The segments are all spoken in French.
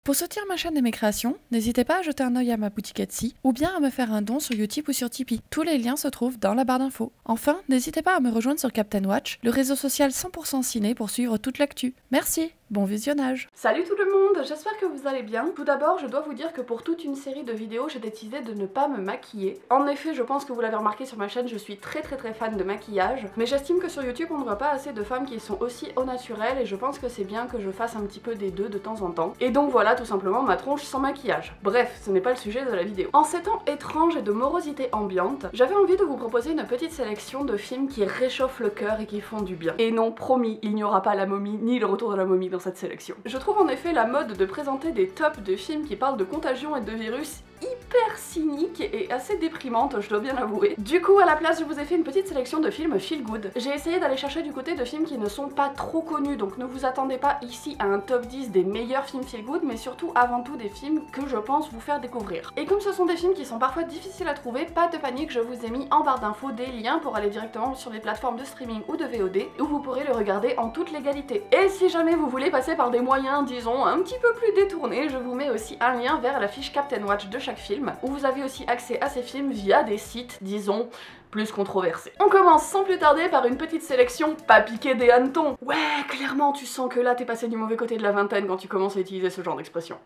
Pour soutenir ma chaîne et mes créations, n'hésitez pas à jeter un œil à ma boutique Etsy ou bien à me faire un don sur Utip ou sur Tipeee. Tous les liens se trouvent dans la barre d'infos. Enfin, n'hésitez pas à me rejoindre sur Captain Watch, le réseau social 100% ciné pour suivre toute l'actu. Merci, bon visionnage. Salut tout le monde, j'espère que vous allez bien. Tout d'abord, je dois vous dire que pour toute une série de vidéos, j'ai décidé de ne pas me maquiller. En effet, je pense que vous l'avez remarqué sur ma chaîne, je suis très fan de maquillage. Mais j'estime que sur YouTube, on ne voit pas assez de femmes qui sont aussi au naturel et je pense que c'est bien que je fasse un petit peu des deux de temps en temps. Et donc voilà tout simplement ma tronche sans maquillage. Bref, ce n'est pas le sujet de la vidéo. En ces temps étranges et de morosité ambiante, j'avais envie de vous proposer une petite sélection de films qui réchauffent le cœur et qui font du bien. Et non, promis, il n'y aura pas la momie ni le retour de la momie dans cette sélection. Je trouve en effet la mode de présenter des tops de films qui parlent de contagion et de virus hyper cynique et assez déprimante, je dois bien l'avouer. Du coup, à la place, je vous ai fait une petite sélection de films feel good. J'ai essayé d'aller chercher du côté de films qui ne sont pas trop connus, donc ne vous attendez pas ici à un top 10 des meilleurs films feel good, mais surtout avant tout des films que je pense vous faire découvrir. Et comme ce sont des films qui sont parfois difficiles à trouver, pas de panique, je vous ai mis en barre d'infos des liens pour aller directement sur les plateformes de streaming ou de VOD, où vous pourrez le regarder en toute légalité. Et si jamais vous voulez passer par des moyens, disons, un petit peu plus détournés, je vous mets aussi un lien vers la fiche Captain Watch de chaque film, où vous avez aussi accès à ces films via des sites, disons, plus controversés. On commence sans plus tarder par une petite sélection pas piquée des hannetons. Ouais, clairement tu sens que là t'es passé du mauvais côté de la vingtaine quand tu commences à utiliser ce genre d'expression.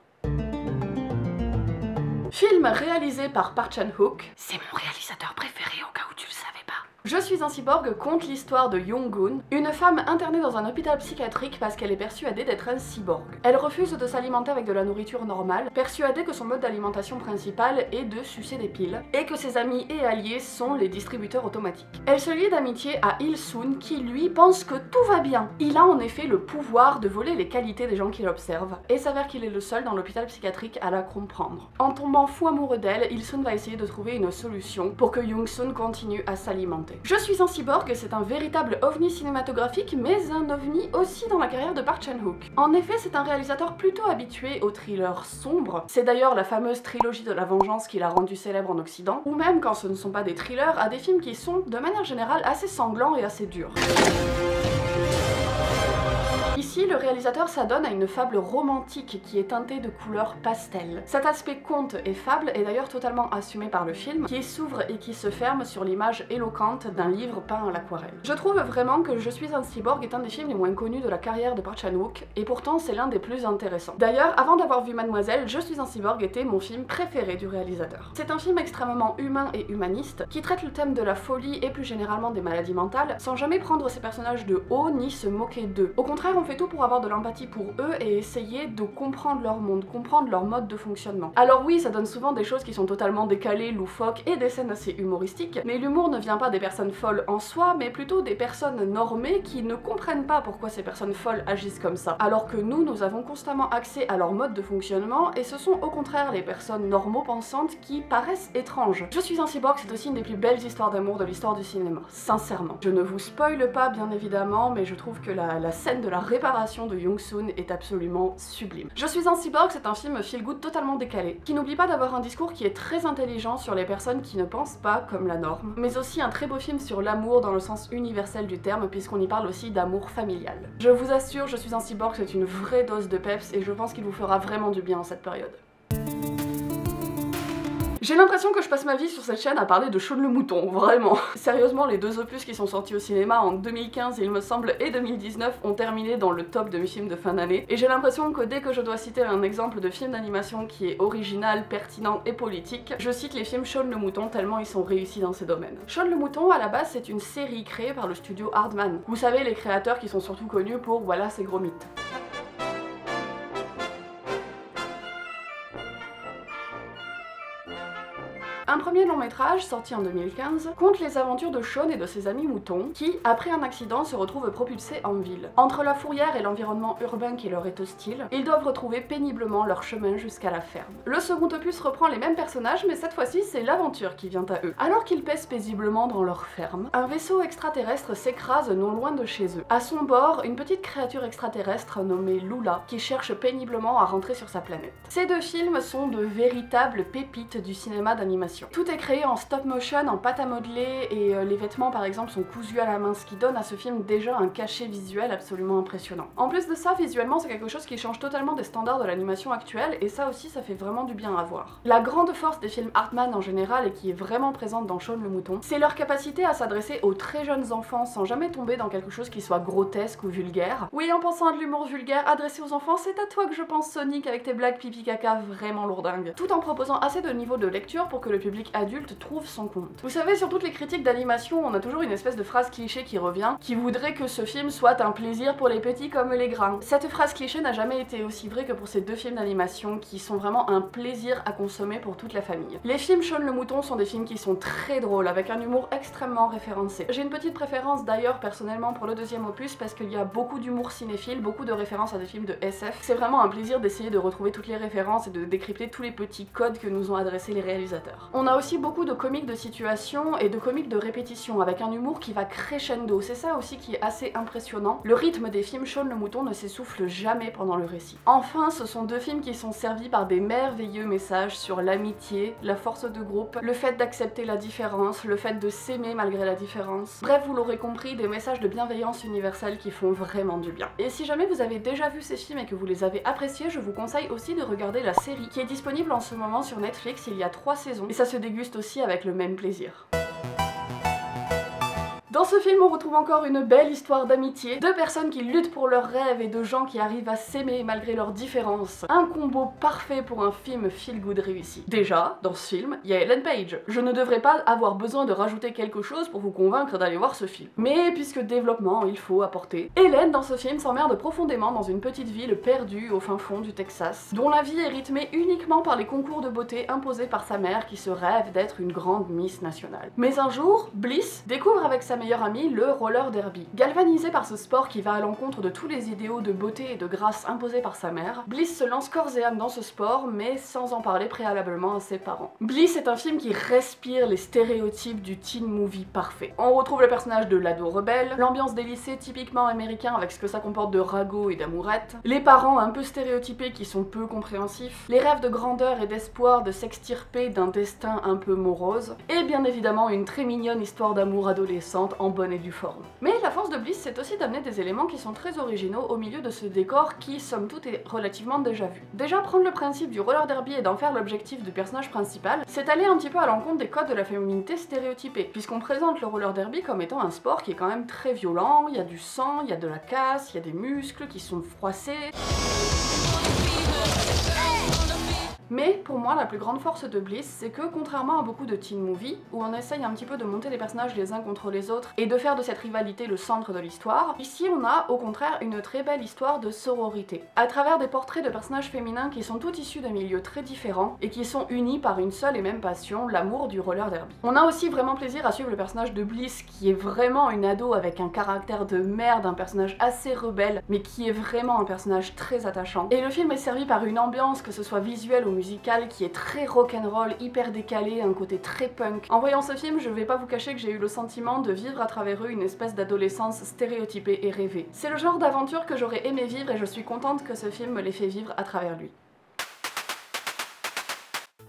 Film réalisé par Park Chan-wook, c'est mon réalisateur préféré au cas où tu le savais pas. Je suis un cyborg conte l'histoire de Young-gun, une femme internée dans un hôpital psychiatrique parce qu'elle est persuadée d'être un cyborg. Elle refuse de s'alimenter avec de la nourriture normale, persuadée que son mode d'alimentation principal est de sucer des piles, et que ses amis et alliés sont les distributeurs automatiques. Elle se lie d'amitié à Il-sun qui lui pense que tout va bien. Il a en effet le pouvoir de voler les qualités des gens qui l'observent, et s'avère qu'il est le seul dans l'hôpital psychiatrique à la comprendre. En tombant fou amoureux d'elle, Il-sun va essayer de trouver une solution pour que Young-sun continue à s'alimenter. Je suis un cyborg, c'est un véritable ovni cinématographique, mais un ovni aussi dans la carrière de Park Chan-wook. En effet, c'est un réalisateur plutôt habitué aux thrillers sombres. C'est d'ailleurs la fameuse trilogie de la vengeance qui l'a rendu célèbre en Occident, ou même quand ce ne sont pas des thrillers, à des films qui sont, de manière générale, assez sanglants et assez durs. Ici, le réalisateur s'adonne à une fable romantique qui est teintée de couleurs pastel. Cet aspect conte et fable est d'ailleurs totalement assumé par le film, qui s'ouvre et qui se ferme sur l'image éloquente d'un livre peint à l'aquarelle. Je trouve vraiment que Je suis un cyborg est un des films les moins connus de la carrière de Park Chan-wook, et pourtant c'est l'un des plus intéressants. D'ailleurs, avant d'avoir vu Mademoiselle, Je suis un cyborg était mon film préféré du réalisateur. C'est un film extrêmement humain et humaniste, qui traite le thème de la folie et plus généralement des maladies mentales, sans jamais prendre ses personnages de haut ni se moquer d'eux. Au contraire, on fait tout pour avoir de l'empathie pour eux et essayer de comprendre leur monde, comprendre leur mode de fonctionnement. Alors oui, ça donne souvent des choses qui sont totalement décalées, loufoques et des scènes assez humoristiques, mais l'humour ne vient pas des personnes folles en soi, mais plutôt des personnes normées qui ne comprennent pas pourquoi ces personnes folles agissent comme ça. Alors que nous avons constamment accès à leur mode de fonctionnement et ce sont au contraire les personnes normaux pensantes qui paraissent étranges. Je suis un cyborg, c'est aussi une des plus belles histoires d'amour de l'histoire du cinéma, sincèrement. Je ne vous spoile pas bien évidemment, mais je trouve que la scène de la réparation de Young-sun est absolument sublime. Je suis un cyborg, c'est un film feel good totalement décalé, qui n'oublie pas d'avoir un discours qui est très intelligent sur les personnes qui ne pensent pas comme la norme, mais aussi un très beau film sur l'amour dans le sens universel du terme, puisqu'on y parle aussi d'amour familial. Je vous assure, Je suis un cyborg, c'est une vraie dose de peps et je pense qu'il vous fera vraiment du bien en cette période. J'ai l'impression que je passe ma vie sur cette chaîne à parler de Shaun le Mouton, vraiment. Sérieusement, les deux opus qui sont sortis au cinéma en 2015, il me semble, et 2019 ont terminé dans le top de mes films de fin d'année. Et j'ai l'impression que dès que je dois citer un exemple de film d'animation qui est original, pertinent et politique, je cite les films Shaun le Mouton tellement ils sont réussis dans ces domaines. Shaun le Mouton, à la base, c'est une série créée par le studio Aardman. Vous savez, les créateurs qui sont surtout connus pour Voilà, c'est gros mythe. Un premier long métrage, sorti en 2015, compte les aventures de Shaun et de ses amis moutons, qui, après un accident, se retrouvent propulsés en ville. Entre la fourrière et l'environnement urbain qui leur est hostile, ils doivent retrouver péniblement leur chemin jusqu'à la ferme. Le second opus reprend les mêmes personnages, mais cette fois-ci, c'est l'aventure qui vient à eux. Alors qu'ils pèsent paisiblement dans leur ferme, un vaisseau extraterrestre s'écrase non loin de chez eux. À son bord, une petite créature extraterrestre nommée Lula, qui cherche péniblement à rentrer sur sa planète. Ces deux films sont de véritables pépites du cinéma d'animation. d'animation. Tout est créé en stop motion, en pâte à modeler, et les vêtements par exemple sont cousus à la main, ce qui donne à ce film déjà un cachet visuel absolument impressionnant. En plus de ça, visuellement c'est quelque chose qui change totalement des standards de l'animation actuelle, et ça aussi ça fait vraiment du bien à voir. La grande force des films Hartman en général, et qui est vraiment présente dans Shaun le Mouton, c'est leur capacité à s'adresser aux très jeunes enfants sans jamais tomber dans quelque chose qui soit grotesque ou vulgaire. Oui, en pensant à de l'humour vulgaire adressé aux enfants, c'est à toi que je pense, Sonic, avec tes blagues pipi caca vraiment lourdingues. Tout en proposant assez de niveau de lecture pour que le public adulte trouve son compte. Vous savez, sur toutes les critiques d'animation, on a toujours une espèce de phrase cliché qui revient, qui voudrait que ce film soit un plaisir pour les petits comme les grands. Cette phrase cliché n'a jamais été aussi vraie que pour ces deux films d'animation qui sont vraiment un plaisir à consommer pour toute la famille. Les films Shaun le Mouton sont des films qui sont très drôles, avec un humour extrêmement référencé. J'ai une petite préférence d'ailleurs personnellement pour le deuxième opus parce qu'il y a beaucoup d'humour cinéphile, beaucoup de références à des films de SF. C'est vraiment un plaisir d'essayer de retrouver toutes les références et de décrypter tous les petits codes que nous ont adressés les réalisateurs. On a aussi beaucoup de comiques de situation et de comiques de répétition avec un humour qui va crescendo. C'est ça aussi qui est assez impressionnant. Le rythme des films Shaun le Mouton ne s'essouffle jamais pendant le récit. Enfin, ce sont deux films qui sont servis par des merveilleux messages sur l'amitié, la force de groupe, le fait d'accepter la différence, le fait de s'aimer malgré la différence. Bref, vous l'aurez compris, des messages de bienveillance universelle qui font vraiment du bien. Et si jamais vous avez déjà vu ces films et que vous les avez appréciés, je vous conseille aussi de regarder la série qui est disponible en ce moment sur Netflix. Il y a 3 saisons et ça se déguste aussi avec le même plaisir. Dans ce film, on retrouve encore une belle histoire d'amitié, de personnes qui luttent pour leurs rêves et de gens qui arrivent à s'aimer malgré leurs différences. Un combo parfait pour un film feel-good réussi. Déjà, dans ce film, il y a Ellen Page. Je ne devrais pas avoir besoin de rajouter quelque chose pour vous convaincre d'aller voir ce film. Mais puisque développement, il faut apporter. Ellen, dans ce film, s'emmerde profondément dans une petite ville perdue au fin fond du Texas, dont la vie est rythmée uniquement par les concours de beauté imposés par sa mère qui se rêve d'être une grande Miss nationale. Mais un jour, Bliss découvre avec sa meilleure amie le roller derby. Galvanisé par ce sport qui va à l'encontre de tous les idéaux de beauté et de grâce imposés par sa mère, Bliss se lance corps et âme dans ce sport, mais sans en parler préalablement à ses parents. Bliss est un film qui respire les stéréotypes du teen movie parfait. On retrouve le personnage de l'ado rebelle, l'ambiance des lycées typiquement américains avec ce que ça comporte de ragots et d'amourettes, les parents un peu stéréotypés qui sont peu compréhensifs, les rêves de grandeur et d'espoir de s'extirper d'un destin un peu morose, et bien évidemment une très mignonne histoire d'amour adolescente en bonne et due forme. Mais la force de Bliss, c'est aussi d'amener des éléments qui sont très originaux au milieu de ce décor qui, somme toute, est relativement déjà vu. Déjà, prendre le principe du roller derby et d'en faire l'objectif du personnage principal, c'est aller un petit peu à l'encontre des codes de la féminité stéréotypée, puisqu'on présente le roller derby comme étant un sport qui est quand même très violent, il y a du sang, il y a de la casse, il y a des muscles qui sont froissés. Mais pour moi, la plus grande force de Bliss, c'est que contrairement à beaucoup de teen movies, où on essaye un petit peu de monter les personnages les uns contre les autres et de faire de cette rivalité le centre de l'histoire, ici on a au contraire une très belle histoire de sororité, à travers des portraits de personnages féminins qui sont tous issus de milieux très différents et qui sont unis par une seule et même passion, l'amour du roller derby. On a aussi vraiment plaisir à suivre le personnage de Bliss qui est vraiment une ado avec un caractère de merde, un personnage assez rebelle, mais qui est vraiment un personnage très attachant. Et le film est servi par une ambiance, que ce soit visuelle ou musicale, qui est très rock'n'roll, hyper décalé, un côté très punk. En voyant ce film, je vais pas vous cacher que j'ai eu le sentiment de vivre à travers eux une espèce d'adolescence stéréotypée et rêvée. C'est le genre d'aventure que j'aurais aimé vivre et je suis contente que ce film me l'ait fait vivre à travers lui.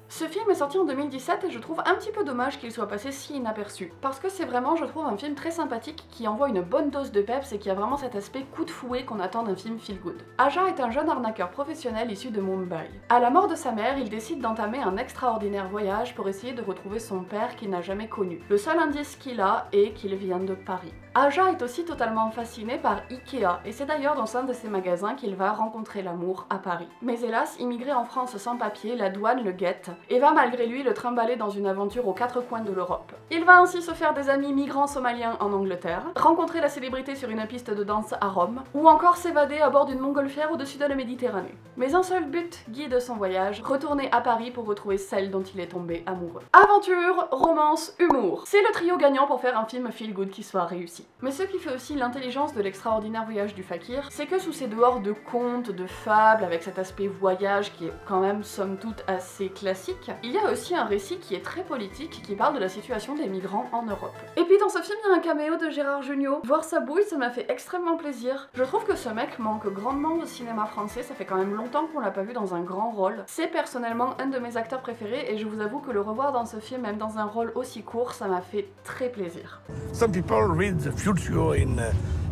Ce film est sorti en 2017 et je trouve un petit peu dommage qu'il soit passé si inaperçu. Parce que c'est vraiment, je trouve, un film très sympathique qui envoie une bonne dose de peps et qui a vraiment cet aspect coup de fouet qu'on attend d'un film feel good. Aja est un jeune arnaqueur professionnel issu de Mumbai. À la mort de sa mère, il décide d'entamer un extraordinaire voyage pour essayer de retrouver son père qu'il n'a jamais connu. Le seul indice qu'il a est qu'il vient de Paris. Aja est aussi totalement fasciné par Ikea et c'est d'ailleurs dans un de ses magasins qu'il va rencontrer l'amour à Paris. Mais hélas, immigré en France sans papier, la douane le guette et va malgré lui le trimballer dans une aventure aux 4 coins de l'Europe. Il va ainsi se faire des amis migrants somaliens en Angleterre, rencontrer la célébrité sur une piste de danse à Rome, ou encore s'évader à bord d'une montgolfière au-dessus de la Méditerranée. Mais un seul but guide son voyage, retourner à Paris pour retrouver celle dont il est tombé amoureux. Aventure, romance, humour. C'est le trio gagnant pour faire un film feel good qui soit réussi. récit. Mais ce qui fait aussi l'intelligence de l'extraordinaire voyage du fakir, c'est que sous ces dehors de contes, de fables, avec cet aspect voyage qui est quand même somme toute assez classique, il y a aussi un récit qui est très politique, qui parle de la situation des migrants en Europe. Et puis dans ce film, il y a un caméo de Gérard Jugnot. Voir sa bouille, ça m'a fait extrêmement plaisir. Je trouve que ce mec manque grandement au cinéma français, ça fait quand même longtemps qu'on l'a pas vu dans un grand rôle. C'est personnellement un de mes acteurs préférés et je vous avoue que le revoir dans ce film, même dans un rôle aussi court, ça m'a fait très plaisir. Some people read the future in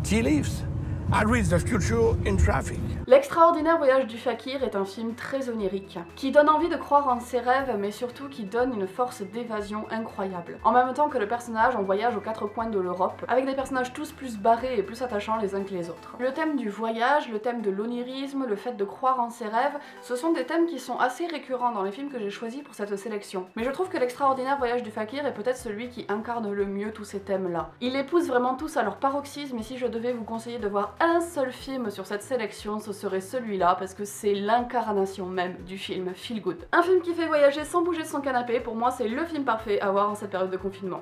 tea leaves. I read the future in traffic. L'extraordinaire voyage du fakir est un film très onirique, qui donne envie de croire en ses rêves, mais surtout qui donne une force d'évasion incroyable. En même temps que le personnage, on voyage aux quatre coins de l'Europe, avec des personnages tous plus barrés et plus attachants les uns que les autres. Le thème du voyage, le thème de l'onirisme, le fait de croire en ses rêves, ce sont des thèmes qui sont assez récurrents dans les films que j'ai choisis pour cette sélection. Mais je trouve que l'extraordinaire voyage du fakir est peut-être celui qui incarne le mieux tous ces thèmes-là. Il les pousse vraiment tous à leur paroxysme, et si je devais vous conseiller de voir un seul film sur cette sélection, ce serait celui-là parce que c'est l'incarnation même du film Feel Good. Un film qui fait voyager sans bouger de son canapé, pour moi c'est le film parfait à voir en cette période de confinement.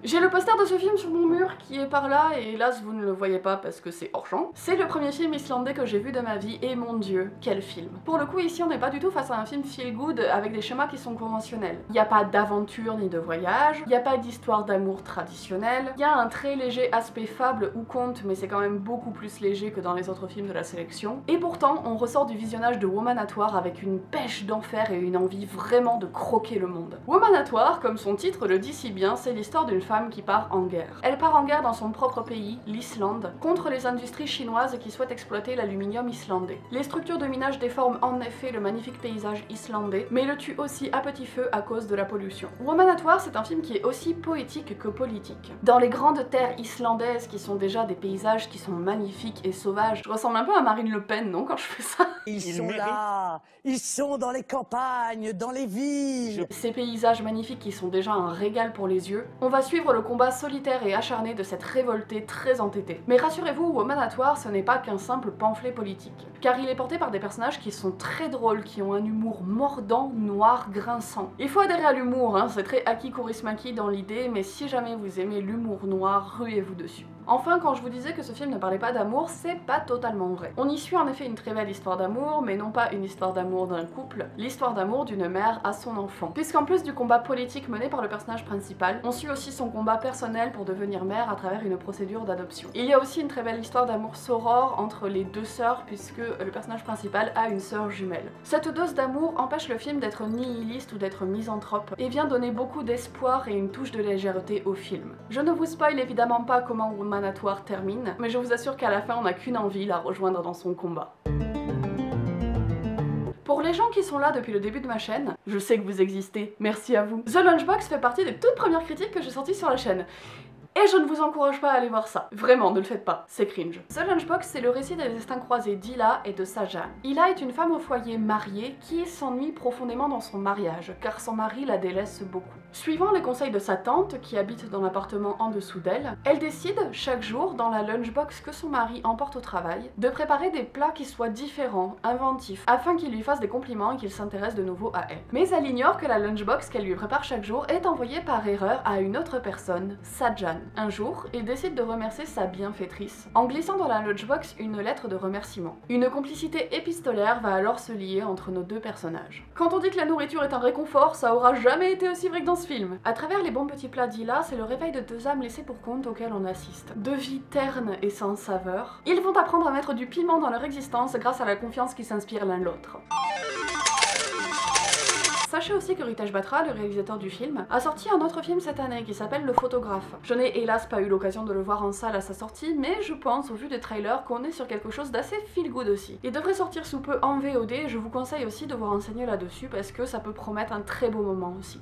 J'ai le poster de ce film sur mon mur qui est par là et hélas vous ne le voyez pas parce que c'est hors champ. C'est le premier film islandais que j'ai vu de ma vie et mon dieu, quel film. Pour le coup ici on n'est pas du tout face à un film feel good avec des schémas qui sont conventionnels. Il n'y a pas d'aventure ni de voyage, il n'y a pas d'histoire d'amour traditionnelle, il y a un très léger aspect fable ou conte mais c'est quand même beaucoup plus léger que dans les autres films de la sélection. Et pourtant on ressort du visionnage de Womanatoire avec une pêche d'enfer et une envie vraiment de croquer le monde. Womanatoire, comme son titre le dit si bien, c'est l'histoire d'une femme qui part en guerre. Elle part en guerre dans son propre pays, l'Islande, contre les industries chinoises qui souhaitent exploiter l'aluminium islandais. Les structures de minage déforment en effet le magnifique paysage islandais, mais le tuent aussi à petit feu à cause de la pollution. Womanatoire, c'est un film qui est aussi poétique que politique. Dans les grandes terres islandaises qui sont déjà des paysages qui sont magnifiques et sauvages, je ressemble un peu à Marine Le Pen, non, quand je fais ça? Ils sont là, ils sont dans les campagnes, dans les villes. Ces paysages magnifiques qui sont déjà un régal pour les yeux, on va suivre le combat solitaire et acharné de cette révoltée très entêtée. Mais rassurez-vous, Womanatoire, ce n'est pas qu'un simple pamphlet politique, car il est porté par des personnages qui sont très drôles, qui ont un humour mordant, noir, grinçant. Il faut adhérer à l'humour, hein, c'est très Aki Kaurismäki dans l'idée, mais si jamais vous aimez l'humour noir, ruez-vous dessus. Enfin, quand je vous disais que ce film ne parlait pas d'amour, c'est pas totalement vrai. On y suit en effet une très belle histoire d'amour, mais non pas une histoire d'amour d'un couple, l'histoire d'amour d'une mère à son enfant. Puisqu'en plus du combat politique mené par le personnage principal, on suit aussi son combat personnel pour devenir mère à travers une procédure d'adoption. Il y a aussi une très belle histoire d'amour soror entre les deux sœurs, puisque le personnage principal a une sœur jumelle. Cette dose d'amour empêche le film d'être nihiliste ou d'être misanthrope, et vient donner beaucoup d'espoir et une touche de légèreté au film. Je ne vous spoil évidemment pas comment Womanatoire termine, mais je vous assure qu'à la fin on n'a qu'une envie, la rejoindre dans son combat. Pour les gens qui sont là depuis le début de ma chaîne, je sais que vous existez, merci à vous. The Lunchbox fait partie des toutes premières critiques que j'ai sorties sur la chaîne. Et je ne vous encourage pas à aller voir ça. Vraiment, ne le faites pas, c'est cringe. The Lunchbox, c'est le récit des destins croisés d'Hila et de Sajan. Hila est une femme au foyer mariée qui s'ennuie profondément dans son mariage, car son mari la délaisse beaucoup. Suivant les conseils de sa tante, qui habite dans l'appartement en dessous d'elle, elle décide, chaque jour, dans la lunchbox que son mari emporte au travail, de préparer des plats qui soient différents, inventifs, afin qu'il lui fasse des compliments et qu'il s'intéresse de nouveau à elle. Mais elle ignore que la lunchbox qu'elle lui prépare chaque jour est envoyée par erreur à une autre personne, Sajan. Un jour, il décide de remercier sa bienfaitrice, en glissant dans la lunchbox une lettre de remerciement. Une complicité épistolaire va alors se lier entre nos deux personnages. Quand on dit que la nourriture est un réconfort, ça aura jamais été aussi vrai que dans ce film. À travers les bons petits plats d'Hila, c'est le réveil de deux âmes laissées pour compte auxquelles on assiste. Deux vies ternes et sans saveur. Ils vont apprendre à mettre du piment dans leur existence grâce à la confiance qu'ils s'inspirent l'un l'autre. Sachez aussi que Ritesh Batra, le réalisateur du film, a sorti un autre film cette année qui s'appelle Le Photographe. Je n'ai hélas pas eu l'occasion de le voir en salle à sa sortie, mais je pense au vu des trailers qu'on est sur quelque chose d'assez feel good aussi. Il devrait sortir sous peu en VOD et je vous conseille aussi de vous renseigner là-dessus parce que ça peut promettre un très beau moment aussi.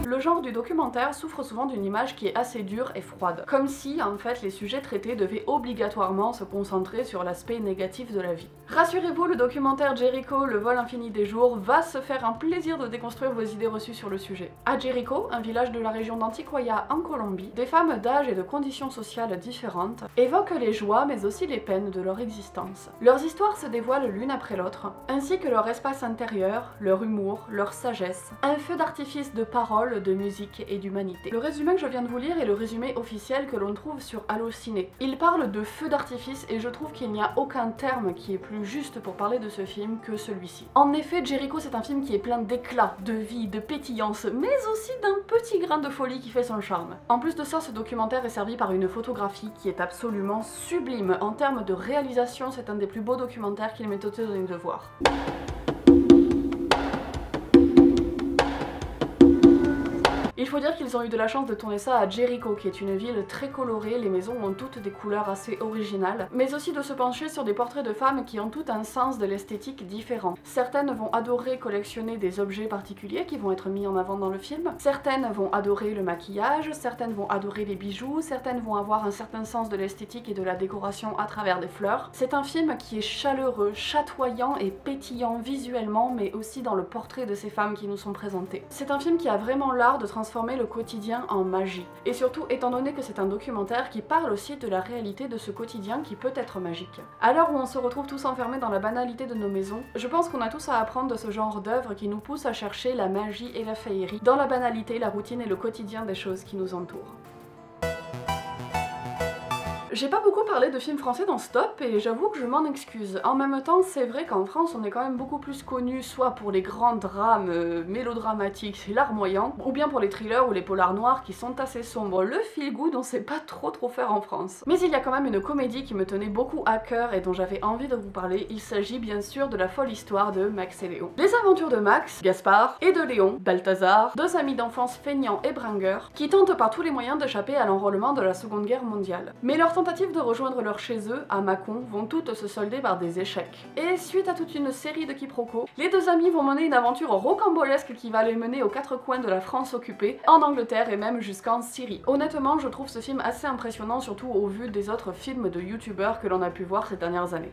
Le genre du documentaire souffre souvent d'une image qui est assez dure et froide. Comme si, en fait, les sujets traités devaient obligatoirement se concentrer sur l'aspect négatif de la vie. Rassurez-vous, le documentaire Jericho, le vol infini des jours, va se faire un plaisir de déconstruire vos idées reçues sur le sujet. À Jericho, un village de la région d'Anticoya en Colombie, des femmes d'âge et de conditions sociales différentes évoquent les joies mais aussi les peines de leur existence. Leurs histoires se dévoilent l'une après l'autre, ainsi que leur espace intérieur, leur humour, leur sagesse, un feu d'artifice de paroles parle de musique et d'humanité. Le résumé que je viens de vous lire est le résumé officiel que l'on trouve sur Allociné. Il parle de feux d'artifice et je trouve qu'il n'y a aucun terme qui est plus juste pour parler de ce film que celui-ci. En effet, Jericho c'est un film qui est plein d'éclat, de vie, de pétillance, mais aussi d'un petit grain de folie qui fait son charme. En plus de ça, ce documentaire est servi par une photographie qui est absolument sublime. En termes de réalisation, c'est un des plus beaux documentaires qu'il m'est été donné de voir. Il faut dire qu'ils ont eu de la chance de tourner ça à Jericho, qui est une ville très colorée, les maisons ont toutes des couleurs assez originales, mais aussi de se pencher sur des portraits de femmes qui ont tout un sens de l'esthétique différent. Certaines vont adorer collectionner des objets particuliers qui vont être mis en avant dans le film, certaines vont adorer le maquillage, certaines vont adorer les bijoux, certaines vont avoir un certain sens de l'esthétique et de la décoration à travers des fleurs. C'est un film qui est chaleureux, chatoyant et pétillant visuellement, mais aussi dans le portrait de ces femmes qui nous sont présentées. C'est un film qui a vraiment l'art de transformer le quotidien en magie. Et surtout, étant donné que c'est un documentaire qui parle aussi de la réalité de ce quotidien qui peut être magique. À l'heure où on se retrouve tous enfermés dans la banalité de nos maisons, je pense qu'on a tous à apprendre de ce genre d'œuvre qui nous pousse à chercher la magie et la féerie dans la banalité, la routine et le quotidien des choses qui nous entourent. J'ai pas beaucoup parlé de films français dans Stop et j'avoue que je m'en excuse. En même temps, c'est vrai qu'en France, on est quand même beaucoup plus connu soit pour les grands drames mélodramatiques, c'est larmoyant, ou bien pour les thrillers ou les polars noirs qui sont assez sombres. Le feel good, on sait pas trop faire en France. Mais il y a quand même une comédie qui me tenait beaucoup à cœur et dont j'avais envie de vous parler. Il s'agit bien sûr de la folle histoire de Max et Léon. Les aventures de Max, Gaspard, et de Léon, Balthazar, deux amis d'enfance feignants et bringueurs, qui tentent par tous les moyens d'échapper à l'enrôlement de la Seconde Guerre mondiale. Mais leur tentatives de rejoindre leur chez eux, à Mâcon, vont toutes se solder par des échecs. Et suite à toute une série de quiproquos, les deux amis vont mener une aventure rocambolesque qui va les mener aux quatre coins de la France occupée, en Angleterre et même jusqu'en Syrie. Honnêtement, je trouve ce film assez impressionnant, surtout au vu des autres films de youtubeurs que l'on a pu voir ces dernières années.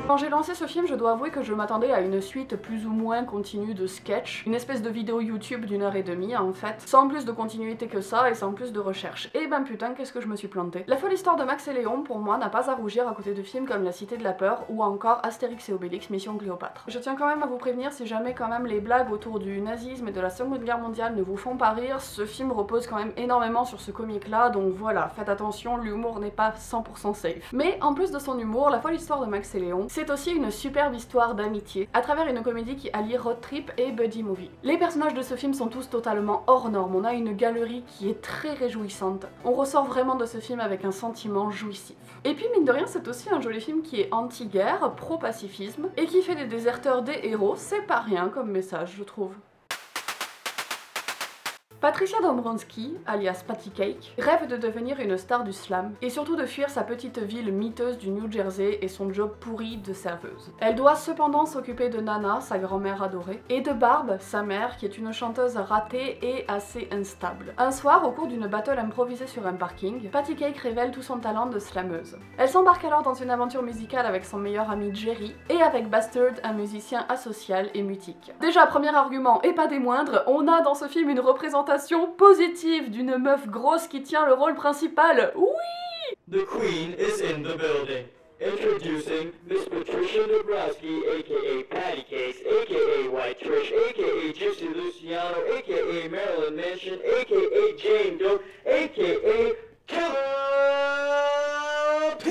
Quand j'ai lancé ce film, je dois avouer que je m'attendais à une suite plus ou moins continue de sketch, une espèce de vidéo YouTube d'1h30 en fait, sans plus de continuité que ça et sans plus de recherche. Et ben putain, qu'est-ce que je me suis plantée. La folle histoire de Max et Léon, pour moi, n'a pas à rougir à côté de films comme La Cité de la Peur ou encore Astérix et Obélix Mission Cléopâtre. Je tiens quand même à vous prévenir, si jamais quand même les blagues autour du nazisme et de la Seconde Guerre mondiale ne vous font pas rire, ce film repose quand même énormément sur ce comique là, donc voilà, faites attention, l'humour n'est pas 100% safe. Mais en plus de son humour, La folle histoire de Max et Léon, c'est aussi une superbe histoire d'amitié, à travers une comédie qui allie road trip et buddy movie. Les personnages de ce film sont tous totalement hors normes, on a une galerie qui est très réjouissante. On ressort vraiment de ce film avec un sentiment jouissif. Et puis mine de rien, c'est aussi un joli film qui est anti-guerre, pro-pacifisme, et qui fait des déserteurs des héros, c'est pas rien comme message je trouve. Patricia Dombrowski, alias Patty Cake, rêve de devenir une star du slam et surtout de fuir sa petite ville miteuse du New Jersey et son job pourri de serveuse. Elle doit cependant s'occuper de Nana, sa grand-mère adorée, et de Barb, sa mère, qui est une chanteuse ratée et assez instable. Un soir, au cours d'une battle improvisée sur un parking, Patty Cake révèle tout son talent de slameuse. Elle s'embarque alors dans une aventure musicale avec son meilleur ami Jerry et avec Bastard, un musicien asocial et mutique. Déjà, premier argument, et pas des moindres, on a dans ce film une représentation positive d'une meuf grosse qui tient le rôle principal. Oui! The Queen is in the building. Introducing Miss Patricia Dombrowski, aka Patty Cakes, aka White Trish, aka Gypsy Luciano, aka Marilyn Manson, aka Jane Doe, aka Killer P.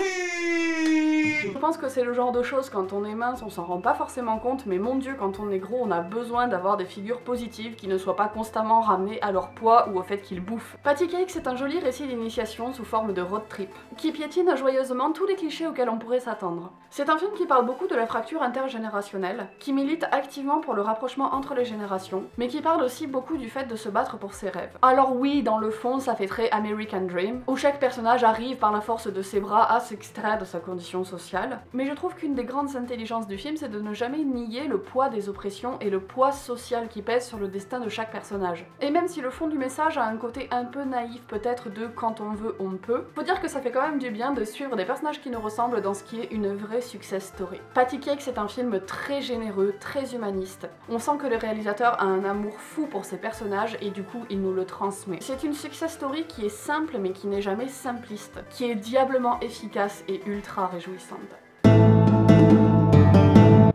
Je pense que c'est le genre de choses, quand on est mince, on s'en rend pas forcément compte, mais mon dieu, quand on est gros, on a besoin d'avoir des figures positives qui ne soient pas constamment ramenées à leur poids ou au fait qu'ils bouffent. Patty Cake, c'est un joli récit d'initiation sous forme de road trip, qui piétine joyeusement tous les clichés auxquels on pourrait s'attendre. C'est un film qui parle beaucoup de la fracture intergénérationnelle, qui milite activement pour le rapprochement entre les générations, mais qui parle aussi beaucoup du fait de se battre pour ses rêves. Alors oui, dans le fond, ça fait très American Dream, où chaque personnage arrive par la force de ses bras à s'extraire de sa condition sociale, mais je trouve qu'une des grandes intelligences du film, c'est de ne jamais nier le poids des oppressions et le poids social qui pèse sur le destin de chaque personnage. Et même si le fond du message a un côté un peu naïf peut-être de quand on veut, on peut, faut dire que ça fait quand même du bien de suivre des personnages qui nous ressemblent dans ce qui est une vraie success story. Patty Cake, c'est un film très généreux, très humaniste. On sent que le réalisateur a un amour fou pour ses personnages et du coup il nous le transmet. C'est une success story qui est simple mais qui n'est jamais simpliste, qui est diablement efficace et ultra réjouissante.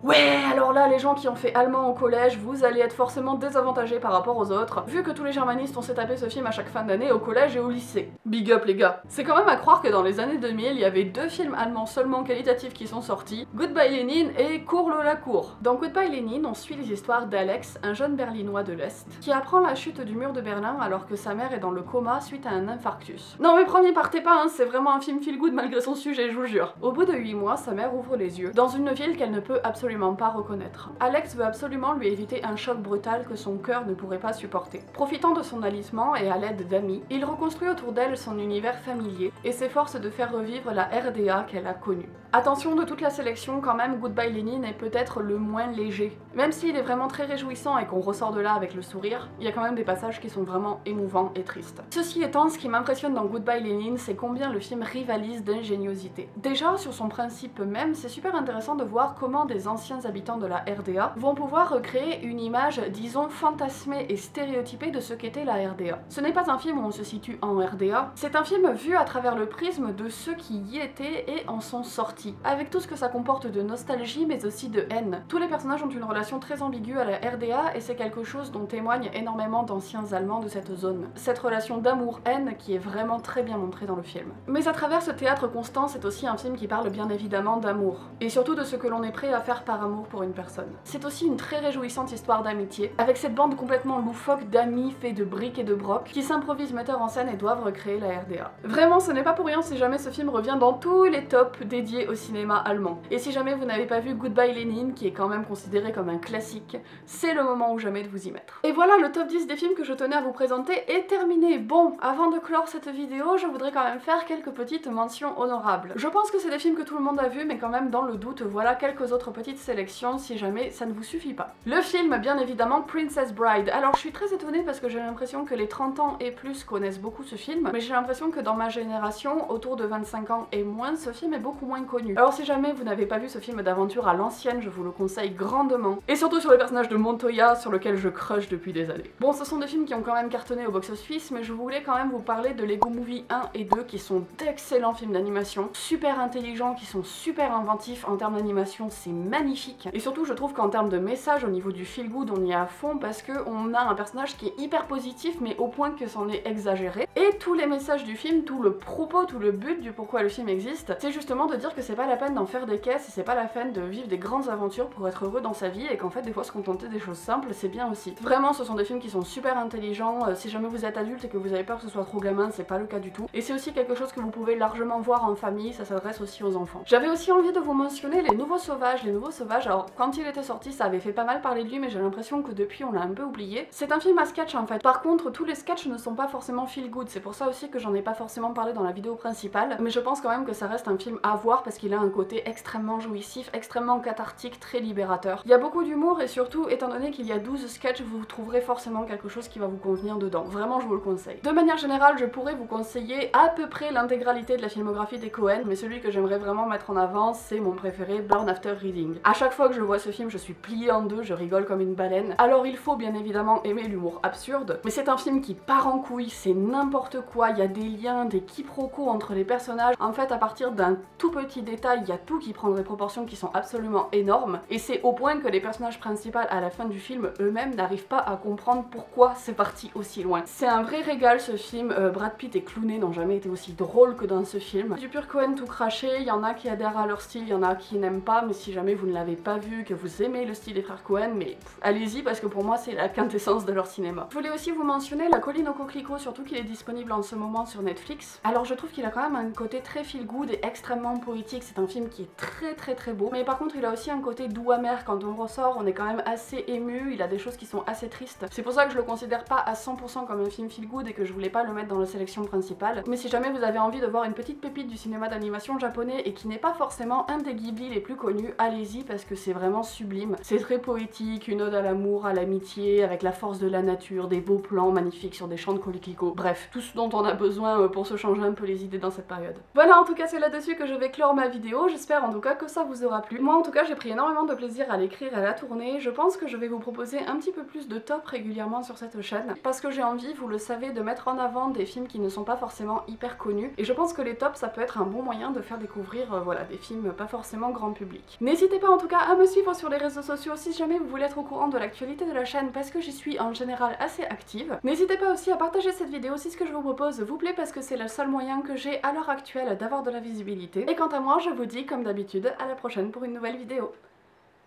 Ouais, alors là, les gens qui ont fait allemand au collège, vous allez être forcément désavantagés par rapport aux autres, vu que tous les germanistes ont s'est tapé ce film à chaque fin d'année au collège et au lycée. Big up les gars. C'est quand même à croire que dans les années 2000, il y avait 2 films allemands seulement qualitatifs qui sont sortis, Goodbye Lénine et Cours la cour. Dans Goodbye Lénine, on suit les histoires d'Alex, un jeune berlinois de l'Est, qui apprend la chute du mur de Berlin alors que sa mère est dans le coma suite à un infarctus. Non mais premier partez pas, hein, c'est vraiment un film feel good malgré son sujet, je vous jure. Au bout de 8 mois, sa mère ouvre les yeux, dans une ville qu'elle ne peut absolument pas reconnaître. Alex veut absolument lui éviter un choc brutal que son cœur ne pourrait pas supporter. Profitant de son alisement et à l'aide d'amis, il reconstruit autour d'elle son univers familier et s'efforce de faire revivre la RDA qu'elle a connue. Attention, de toute la sélection, quand même, Goodbye Lénine est peut-être le moins léger. Même s'il est vraiment très réjouissant et qu'on ressort de là avec le sourire, il y a quand même des passages qui sont vraiment émouvants et tristes. Ceci étant, ce qui m'impressionne dans Goodbye Lénine, c'est combien le film rivalise d'ingéniosité. Déjà, sur son principe même, c'est super intéressant de voir comment des anciens habitants de la RDA vont pouvoir recréer une image, disons, fantasmée et stéréotypée de ce qu'était la RDA. Ce n'est pas un film où on se situe en RDA, c'est un film vu à travers le prisme de ceux qui y étaient et en sont sortis, avec tout ce que ça comporte de nostalgie mais aussi de haine. Tous les personnages ont une relation très ambiguë à la RDA et c'est quelque chose dont témoignent énormément d'anciens Allemands de cette zone. Cette relation d'amour-haine qui est vraiment très bien montrée dans le film. Mais à travers ce théâtre constant, c'est aussi un film qui parle bien évidemment d'amour, et surtout de ce que l'on est prêt à faire par amour pour une personne. C'est aussi une très réjouissante histoire d'amitié, avec cette bande complètement loufoque d'amis faits de briques et de broc, qui s'improvisent metteurs en scène et doivent recréer la RDA. Vraiment, ce n'est pas pour rien si jamais ce film revient dans tous les tops dédiés au cinéma allemand. Et si jamais vous n'avez pas vu Goodbye Lénine, qui est quand même considéré comme un classique, c'est le moment ou jamais de vous y mettre. Et voilà, le top 10 des films que je tenais à vous présenter est terminé. Bon, avant de clore cette vidéo, je voudrais quand même faire quelques petites mentions honorables. Je pense que c'est des films que tout le monde a vus, mais quand même dans le doute, voilà quelques autres petites sélections si jamais ça ne vous suffit pas. Le film, bien évidemment, Princess Bride. Alors je suis très étonnée parce que j'ai l'impression que les 30 ans et plus connaissent beaucoup ce film, mais j'ai l'impression que dans ma génération, autour de 25 ans et moins, ce film est beaucoup moins connu. Alors si jamais vous n'avez pas vu ce film d'aventure à l'ancienne, je vous le conseille grandement. Et surtout sur le personnage de Montoya, sur lequel je crush depuis des années. Bon, ce sont des films qui ont quand même cartonné au box-office, mais je voulais quand même vous parler de Lego Movie 1 et 2, qui sont d'excellents films d'animation, super intelligents, qui sont super inventifs en termes d'animation, c'est magnifique. Et surtout, je trouve qu'en termes de message, au niveau du feel good, on y est à fond parce qu'on a un personnage qui est hyper positif, mais au point que c'en est exagéré. Et tous les messages du film, tout le propos, tout le but du pourquoi le film existe, c'est justement de dire que c'est pas la peine d'en faire des caisses et c'est pas la peine de vivre des grandes aventures pour être heureux dans sa vie et qu'en fait, des fois, se contenter des choses simples, c'est bien aussi. Vraiment, ce sont des films qui sont super intelligents. Si jamais vous êtes adulte et que vous avez peur que ce soit trop gamin, c'est pas le cas du tout. Et c'est aussi quelque chose que vous pouvez largement voir en famille, ça s'adresse aussi aux enfants. J'avais aussi envie de vous mentionner Les Nouveaux Sauvages. Les Nouveaux Sauvages, alors quand il était sorti, ça avait fait pas mal parler de lui, mais j'ai l'impression que depuis on l'a un peu oublié. C'est un film à sketch en fait. Par contre, tous les sketchs ne sont pas forcément feel good, c'est pour ça aussi que j'en ai pas forcément parlé dans la vidéo principale, mais je pense quand même que ça reste un film à voir parce qu'il a un côté extrêmement jouissif, extrêmement cathartique, très libérateur. Il y a beaucoup d'humour et surtout, étant donné qu'il y a 12 sketchs, vous trouverez forcément quelque chose qui va vous convenir dedans. Vraiment, je vous le conseille. De manière générale, je pourrais vous conseiller à peu près l'intégralité de la filmographie des Coen, mais celui que j'aimerais vraiment mettre en avant, c'est mon préféré, Burn After Reading. À chaque fois que je vois ce film, je suis pliée en deux, je rigole comme une baleine. Alors il faut bien évidemment aimer l'humour absurde, mais c'est un film qui part en couille, c'est n'importe quoi, il y a des liens, des quiproquos entre les personnages. En fait, à partir d'un tout petit détail, il y a tout qui prend des proportions qui sont absolument énormes, et c'est au point que les personnages principaux à la fin du film eux-mêmes n'arrivent pas à comprendre pourquoi c'est parti aussi loin. C'est un vrai régal ce film. Brad Pitt et Clooney n'ont jamais été aussi drôles que dans ce film. Du pur Coen tout craché, il y en a qui adhèrent à leur style, il y en a qui n'aiment pas, mais si jamais vous ne l'avez pas vu, vu que vous aimez le style des frères Coen, mais allez-y parce que pour moi c'est la quintessence de leur cinéma. Je voulais aussi vous mentionner La Colline aux coquelicots, surtout qu'il est disponible en ce moment sur Netflix. Alors je trouve qu'il a quand même un côté très feel good et extrêmement poétique, c'est un film qui est très beau, mais par contre il a aussi un côté doux amer. Quand on ressort on est quand même assez ému, il a des choses qui sont assez tristes. C'est pour ça que je le considère pas à 100% comme un film feel good et que je voulais pas le mettre dans la sélection principale. Mais si jamais vous avez envie de voir une petite pépite du cinéma d'animation japonais et qui n'est pas forcément un des Ghibli les plus connus, allez-y parce que c'est vraiment sublime. C'est très poétique, une ode à l'amour, à l'amitié, avec la force de la nature, des beaux plans magnifiques sur des champs de coquelicots. Bref, tout ce dont on a besoin pour se changer un peu les idées dans cette période. Voilà, en tout cas c'est là-dessus que je vais clore ma vidéo. J'espère en tout cas que ça vous aura plu. Moi en tout cas j'ai pris énormément de plaisir à l'écrire et à la tourner. Je pense que je vais vous proposer un petit peu plus de top régulièrement sur cette chaîne parce que j'ai envie, vous le savez, de mettre en avant des films qui ne sont pas forcément hyper connus et je pense que les tops ça peut être un bon moyen de faire découvrir voilà, des films pas forcément grand public. N'hésitez pas en tout cas à me suivre sur les réseaux sociaux si jamais vous voulez être au courant de l'actualité de la chaîne parce que j'y suis en général assez active. N'hésitez pas aussi à partager cette vidéo si ce que je vous propose vous plaît parce que c'est le seul moyen que j'ai à l'heure actuelle d'avoir de la visibilité. Et quant à moi, je vous dis comme d'habitude à la prochaine pour une nouvelle vidéo.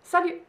Salut!